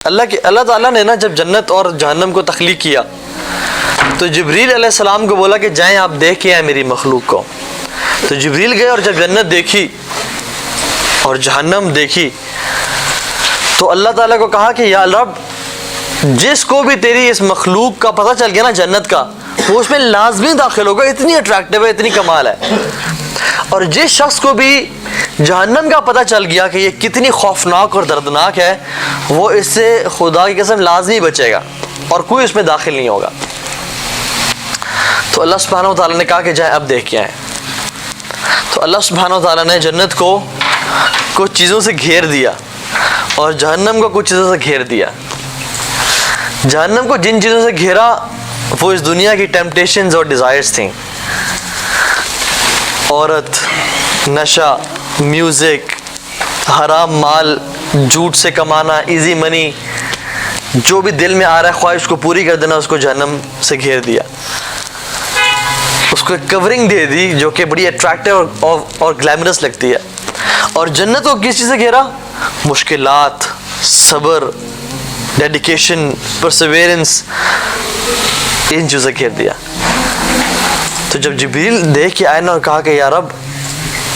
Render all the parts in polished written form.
اللہ تعالیٰ نے نا جب جنت اور جہنم کو تخلیق کیا تو جبریل علیہ السلام کو بولا کہ جائیں آپ دیکھ کے آئیں میری مخلوق کو. تو جبریل گئے اور جب جنت دیکھی اور جہنم دیکھی تو اللہ تعالیٰ کو کہا کہ یا رب جس کو بھی تیری اس مخلوق کا پتہ چل گیا نا جنت کا وہ اس میں لازمی داخل ہوگا، اتنی اٹریکٹیو ہے، اتنی کمال ہے. اور جس شخص کو بھی جہنم کا پتہ چل گیا کہ یہ کتنی خوفناک اور دردناک ہے وہ اس سے خدا کی قسم لازمی بچے گا اور کوئی اس میں داخل نہیں ہوگا. تو اللہ سبحانہ و تعالیٰ نے کہا کہ جائیں اب دیکھ کے آئیں. تو اللہ سبحانہ و تعالیٰ نے جنت کو کچھ چیزوں سے گھیر دیا اور جہنم کو کچھ چیزوں سے گھیر دیا. جہنم کو جن چیزوں سے گھیرا وہ اس دنیا کی ٹیمپٹیشنز اور ڈیزائرز تھیں، عورت، نشہ، میوزک، حرام مال، جھوٹ سے کمانا، ایزی منی، جو بھی دل میں آ رہا ہے خواہش کو پوری کر دینا، اس کو جہنم سے گھیر دیا. اس کو کورنگ دے دی جو کہ بڑی اٹریکٹیو اور گلیمرس لگتی ہے. اور جنت کو کس چیز سے گھیرا؟ مشکلات، صبر، ڈیڈیکیشن، پرسیویرنس، ان چیزوں سے گھیر دیا. تو جب جبریل دیکھ کے آئے نا اور کہا کہ یا رب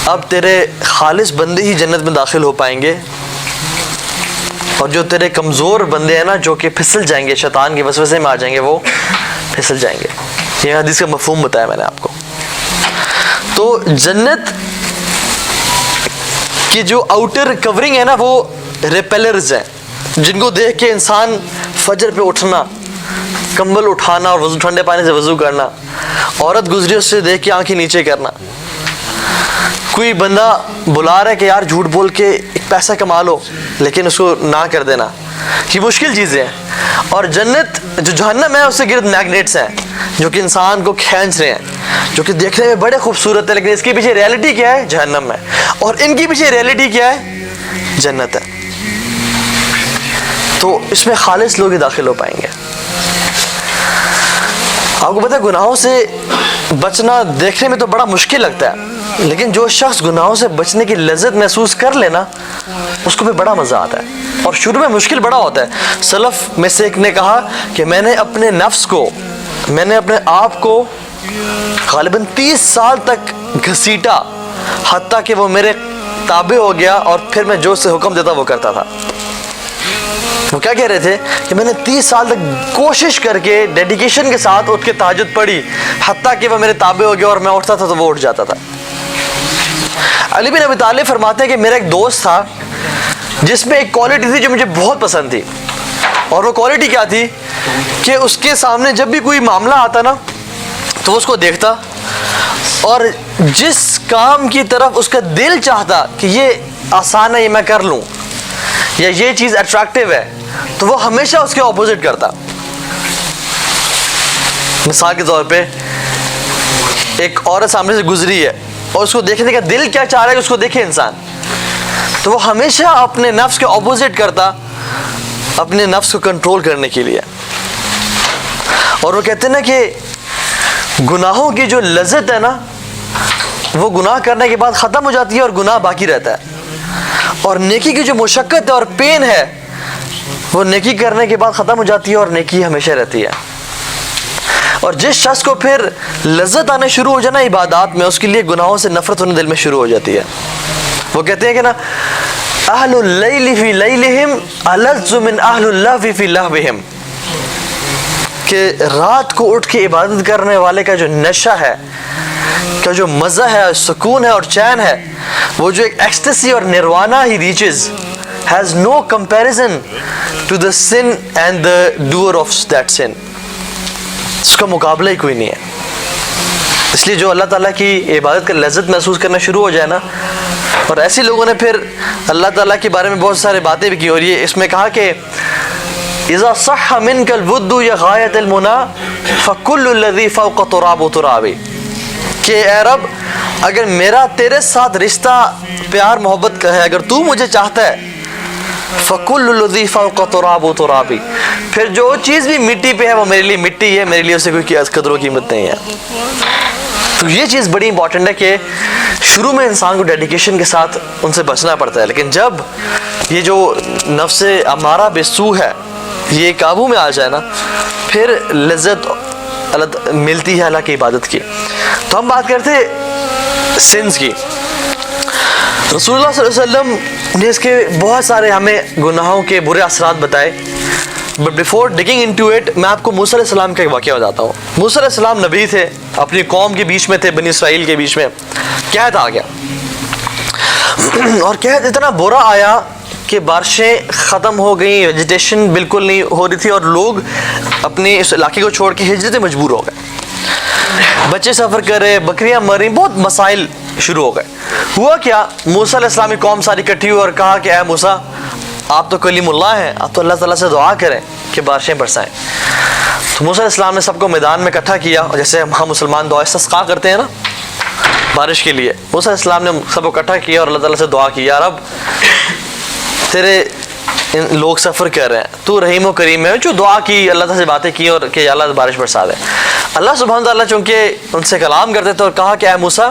اب تیرے خالص بندے ہی جنت میں داخل ہو پائیں گے اور جو تیرے کمزور بندے ہیں نا جو کہ پھسل جائیں گے، شیطان کے وسوسے میں آ جائیں گے، وہ پھسل جائیں گے. یہ حدیث کا مفہوم بتایا میں نے آپ کو. تو جنت کی جو آؤٹر کورنگ ہے نا وہ ریپیلرز ہیں جن کو دیکھ کے انسان فجر پہ اٹھنا، کمبل اٹھانا اور وضو ٹھنڈے پانی سے وضو کرنا، عورت گزری اس سے دیکھ کے آنکھیں نیچے کرنا، کوئی بندہ بلا رہا ہے کہ یار جھوٹ بول کے ایک پیسہ کما لو لیکن اس کو نہ کر دینا، یہ مشکل چیزیں ہیں. اور جنت جو جہنم ہے اس سے گرد میگنیٹس ہیں جو کہ انسان کو کھینچ رہے ہیں، جو کہ دیکھنے میں بڑے خوبصورت ہے لیکن اس کے پیچھے ریئلٹی کیا ہے؟ جہنم ہے. اور ان کی پیچھے ریئلٹی کیا ہے؟ جنت ہے. تو اس میں خالص لوگ ہی داخل ہو پائیں گے. آپ کو پتہ ہے گناہوں سے بچنا دیکھنے میں تو بڑا مشکل لگتا ہے لیکن جو شخص گناہوں سے بچنے کی لذت محسوس کر لینا اس کو بھی بڑا مزہ آتا ہے. اور شروع میں مشکل بڑا ہوتا ہے. سلف میں سے ایک نے کہا کہ میں نے اپنے نفس کو، میں نے اپنے آپ کو غالباً 30 سال تک گھسیٹا حتیٰ کہ وہ میرے تابع ہو گیا اور پھر میں جو اسے حکم دیتا وہ کرتا تھا. وہ کیا کہہ رہے تھے کہ میں نے 30 سال تک کوشش کر کے ڈیڈیکیشن کے ساتھ اٹھ کے تہجد پڑھی حتیٰ کہ وہ میرے تابع ہو گیا اور میں اٹھتا تھا تو وہ اٹھ جاتا تھا. علی بن ابی طالب فرماتے ہیں کہ میرا ایک دوست تھا جس میں ایک کوالٹی تھی جو مجھے بہت پسند تھی. اور وہ کوالٹی کیا تھی کہ اس کے سامنے جب بھی کوئی معاملہ آتا نا تو وہ اس کو دیکھتا اور جس کام کی طرف اس کا دل چاہتا کہ یہ آسان ہے یہ میں کر لوں یا یہ چیز اٹریکٹیو ہے تو وہ ہمیشہ اس کے اپوزٹ کرتا. مثال کے طور پہ ایک عورت سامنے سے گزری ہے اور اس کو دیکھنے کا دل کیا چاہ رہا ہے کہ اس کو دیکھے انسان، تو وہ ہمیشہ اپنے نفس کے اپوزٹ کرتا اپنے نفس کو کنٹرول کرنے کے لیے. اور وہ کہتے ہیں نا کہ گناہوں کی جو لذت ہے نا وہ گناہ کرنے کے بعد ختم ہو جاتی ہے اور گناہ باقی رہتا ہے، اور نیکی کی جو مشقت ہے اور پین ہے وہ نیکی کرنے کے بعد ختم ہو جاتی ہے اور نیکی ہمیشہ رہتی ہے. اور جس شخص کو پھر لذت آنے شروع ہو جانا عبادات میں اس کے لیے گناہوں سے نفرت ہونے دل میں شروع ہو جاتی ہے. وہ کہتے ہیں کہ نا اہل اللیل فی لیلہم الذ من اہل اللہو فی لہوہم، کہ رات کو اٹھ کے عبادت کرنے والے کا جو نشہ ہے، کا جو مزہ ہے، سکون ہے اور چین ہے، وہ جو ایک ایکسٹسی اور نروانا ہی reaches has no comparison to the sin and the doer of that sin. اس کا مقابلہ ہی کوئی نہیں ہے. اس لیے جو اللہ تعالیٰ کی عبادت کا لذت محسوس کرنا شروع ہو جائے نا، اور ایسے لوگوں نے پھر اللہ تعالیٰ کے بارے میں بہت سارے باتیں بھی کی. اور یہ اس میں کہا کہ اذا صح منك الود يا غایۃ المنى فكل الذي فوق تراب ترابی، کہ اے رب اگر میرا تیرے ساتھ رشتہ پیار محبت کا ہے، اگر تو مجھے چاہتا ہے فَكُلُّ الَّذِي فَوْقَ تُرَابُ تُرَابِ، پھر جو چیز بھی مٹی پہ ہے وہ میرے لیے مٹی ہے، میرے لیے اسے کوئی قدر و قیمت نہیں ہے. تو یہ چیز بڑی امپورٹنٹ ہے کہ شروع میں انسان کو ڈیڈیکیشن کے ساتھ ان سے بچنا پڑتا ہے، لیکن جب یہ جو نفس امارہ بالسوء ہے یہ قابو میں آ جائے نا، پھر لذت ملتی ہے اللہ کی عبادت کی. تو ہم بات کرتے سنس کی. رسول اللہ صلی اللہ علیہ وسلم نے اس کے بہت سارے ہمیں گناہوں کے برے اثرات بتائے. But before digging into it میں آپ کو موسیٰ علیہ السلام کا ایک واقعہ بتاتا ہوں. موسیٰ علیہ السلام نبی تھے، اپنی قوم کے بیچ میں تھے، بنی اسرائیل کے بیچ میں. قحط آ گیا اور قحط اتنا برا آیا کہ بارشیں ختم ہو گئیں، ویجیٹیشن بالکل نہیں ہو رہی تھی، اور لوگ اپنے اس علاقے کو چھوڑ کے ہجرت مجبور ہو گئے. بچے سفر کر رہے، بکریاں مر رہی، بہت مسائل شروع ہو گئے. ہوا کیا، موسیٰ علیہ السلام کی قوم ساری اکٹھی ہوئی اور کہا کہ اے موسیٰ، آپ تو کلیم اللہ ہیں، آپ تو اللہ تعالیٰ سے دعا کریں کہ بارشیں برسائیں. تو موسیٰ علیہ السلام نے سب کو میدان میں اکٹھا کیا، اور جیسے ہم مسلمان دعا استسقا کرتے ہیں نا بارش کے لیے، موسیٰ علیہ السلام نے سب کو اکٹھا کیا اور اللہ تعالیٰ سے دعا کی، یا رب تیرے لوگ سفر کر رہے ہیں، تو رحیم و کریم ہے. جو دعا کی، اللہ تعالیٰ سے باتیں کی اور کہ اللہ بارش برسا دے. اللہ سبحانہ تعالیٰ چونکہ ان سے کلام کرتے تھے اور کہا کہ اے موسیٰ،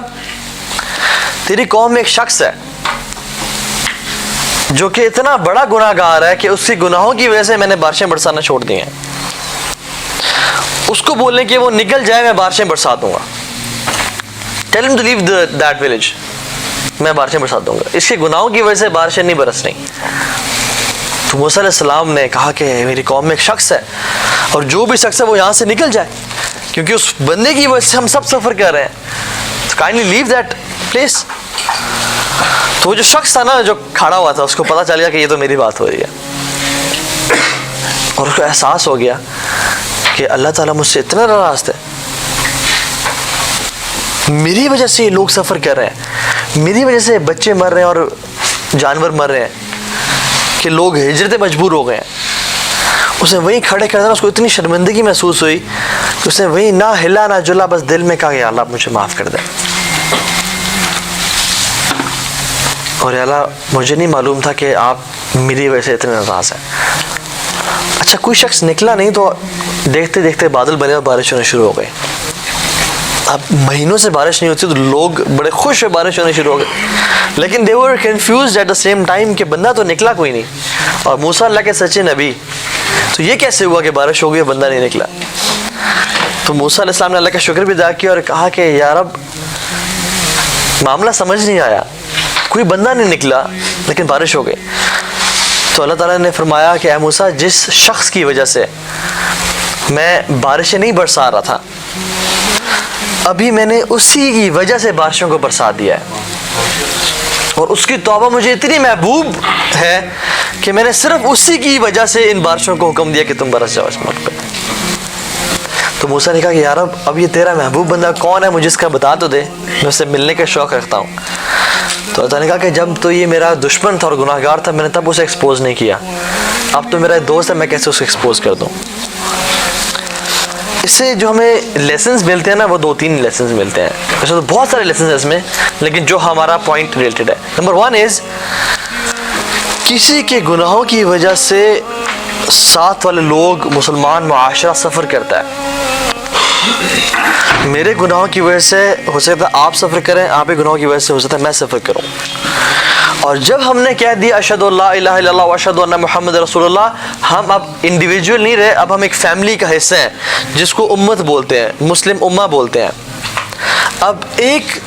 تیری قوم میں ایک شخص ہے جو کہ اتنا بڑا گناہ گار ہے کہ اس کی گناہوں کی وجہ سے میں نے بارشیں برسانا چھوڑ دی ہیں. اس کو بولیں کہ وہ نکل جائے، میں بارشیں برسا دوں گا. Tell him to leave that village. میں بارشیں برسا دوں گا، اس کے گناہوں کی وجہ سے بارشیں نہیں برس رہی. تو موسیٰ علیہ السلام نے کہا کہ میری قوم میں ایک شخص ہے، اور جو بھی شخص ہے وہ یہاں سے نکل جائے، کیونکہ اس بندے کی وجہ سے ہم سب سفر کر رہے ہیں. تو kindly leave that place. تو وہ جو شخص تھا نا جو کھڑا ہوا تھا، اس کو پتا چل گیا کہ یہ تو میری بات ہو رہی ہے، اور اس کو احساس ہو گیا کہ اللہ تعالیٰ مجھ سے اتنا ناراض ہے، میری وجہ سے یہ لوگ سفر کر رہے ہیں، میری وجہ سے بچے مر رہے ہیں اور جانور مر رہے ہیں کہ لوگ ہجرت مجبور ہو گئے ہیں. اسے وہیں کھڑے کر دینا، اس کو اتنی شرمندگی محسوس ہوئی کہ اس نے وہیں نہ ہلا نہ جلا، بس دل میں کہا کہ اللہ مجھے معاف کر دے. اور اللہ مجھے نہیں معلوم تھا کہ آپ میری وجہ سے اتنے ناراض ہیں. اچھا کوئی شخص نکلا نہیں تو دیکھتے دیکھتے بادل بنے اور بارش ہونے شروع ہو گئی. اب مہینوں سے بارش نہیں ہوتی تو لوگ بڑے خوش ہوئے، بارش ہونے شروع ہو گئی. لیکن they were confused at the same time کہ بندہ تو نکلا کوئی نہیں، اور موسیٰ اللہ کے سچے نبی، تو یہ کیسے ہوا کہ بارش ہو گئی بندہ نہیں نکلا. تو موسیٰ علیہ السلام نے اللہ کا شکر بھی ادا کیا اور کہا کہ یا رب معاملہ سمجھ نہیں آیا، کوئی بندہ نہیں نکلا لیکن بارش ہو گئی. تو اللہ تعالیٰ نے فرمایا کہ اے موسیٰ، جس شخص کی وجہ سے میں بارشیں نہیں برسا رہا تھا، ابھی میں نے اسی کی وجہ سے بارشوں کو برسا دیا ہے، اور اس کی توبہ مجھے اتنی محبوب ہے کہ میں نے صرف اسی کی وجہ سے ان بارشوں کو حکم دیا کہ تم برس جاؤ اس ملک پہ. تو موسیٰ نے کہا کہ یا رب اب یہ تیرا محبوب بندہ کون ہے، مجھے اس کا بتا تو دے، میں اس سے ملنے کا شوق رکھتا ہوں. تو اللہ نے کہا کہ جب تو یہ میرا دشمن تھا اور گناہ گار تھا، میں نے تب اسے ایکسپوز نہیں کیا، اب تو میرا دوست ہے، میں کیسے اسے ایکسپوز کر دوں. اس سے جو ہمیں لیسنز ملتے ہیں نا، وہ 2-3 لیسنز ملتے ہیں. ویسے تو بہت سارے لیسنز ہیں اس میں، لیکن جو ہمارا پوائنٹ ریلیٹڈ ہے. نمبر 1 از کسی کے گناہوں کی وجہ سے ساتھ والے لوگ، مسلمان معاشرہ سفر کرتا ہے. میرے گناہوں کی وجہ سے ہو سکتا ہے آپ سفر کریں، آپ کے گناہوں کی وجہ سے ہو سکتا ہے میں سفر کروں. اور جب ہم نے کہہ دیا اشہد ان لا الہ الا اللہ واشہد ان محمد رسول اللہ، ہم اب انڈیویجول نہیں رہے، اب ہم ایک فیملی کا حصہ ہیں جس کو امت بولتے ہیں، مسلم امہ بولتے ہیں. اب ایک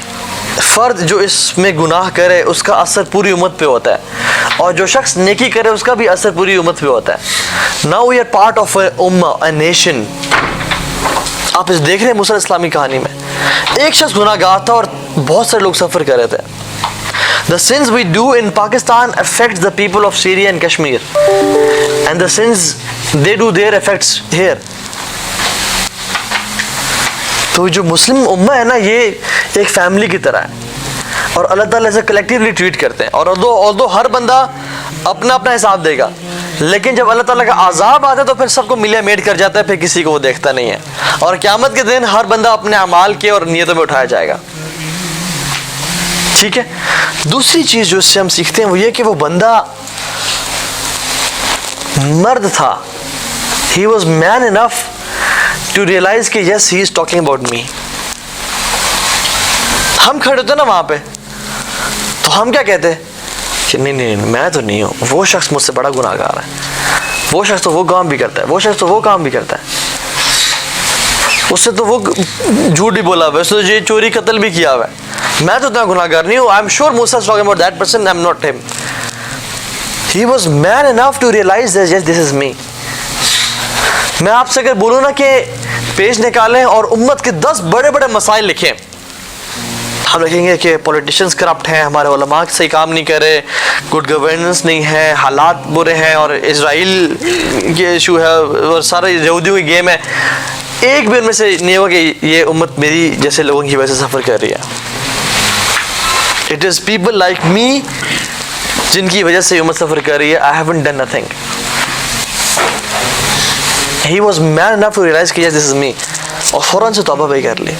فرد جو اس میں گناہ کرے اس کا اثر پوری امت پہ ہوتا ہے، اور جو شخص نیکی کرے اس کا بھی اثر پوری امت پہ ہوتا ہے. Now we are part of a ummah, a nation. آپ اس دیکھ رہے ہیں موسیٰ علیہ السلام کی کہانی میں ایک شخص گناہ گار تھا اور بہت سارے لوگ سفر کر رہے تھے. The sins we do in Pakistan affects the people of Syria and Kashmir, and the sins they do there affects here. تو جو مسلم امہ ہے نا، یہ ایک فیملی کی طرح ہے، اور اللہ تعالیٰ اسے کلیکٹیولی ٹریٹ کرتے ہیں. اور although ہر بندہ اپنا اپنا حساب دے گا، لیکن جب اللہ تعالیٰ کا عذاب آتا ہے تو پھر سب کو ملیا میٹ کر جاتا ہے، پھر کسی کو وہ دیکھتا نہیں ہے. اور قیامت کے دن ہر بندہ اپنے اعمال کے اور نیتوں میں اٹھایا جائے گا. ٹھیک ہے. دوسری چیز جو اس سے ہم سیکھتے ہیں وہ یہ کہ وہ بندہ مرد تھا. He was man enough to realize کہ yes he is talking about me. ہم کھڑے ہوتے نا وہاں پہ تو ہم کیا کہتے کہ نہیں میں تو نہیں ہوں, وہ شخص مجھ سے بڑا گناہ گار ہے, وہ شخص تو وہ کام بھی کرتا ہے, وہ شخص تو وہ کام بھی کرتا ہے, اس سے تو وہ جھوٹ بھی بولا ہوا ہے, اس نے یہ چوری قتل بھی کیا ہوا ہے, میں تو اتنا گناہ گار نہیں ہوں. I am sure Musa is talking about that person, I am not him. He was man enough to realize that yes, this is me. میں آپ سے اگر بولوں نا کہ پیج نکالیں اور امت کے 10 بڑے بڑے مسائل لکھیں, ہم لکھیں گے کہ پولیٹیشینز کرپٹ ہیں, ہمارے علماء صحیح کام نہیں کر رہے, گڈ گورننس نہیں ہے, حالات برے ہیں, اور اسرائیل کے ایشو ہے, اور سارے یہودیوں کی گیم ہے. ایک بھی ان میں سے نہیں ہوگا کہ یہ امت میری جیسے لوگوں کی وجہ سے سفر کر رہی ہے. It is people like me جن کی وجہ سے یہ امت سفر کر رہی ہے. I haven't done nothing. He was man enough to realize کہ yes, this is me, اور فوراً سے توبہ بھی کر لی.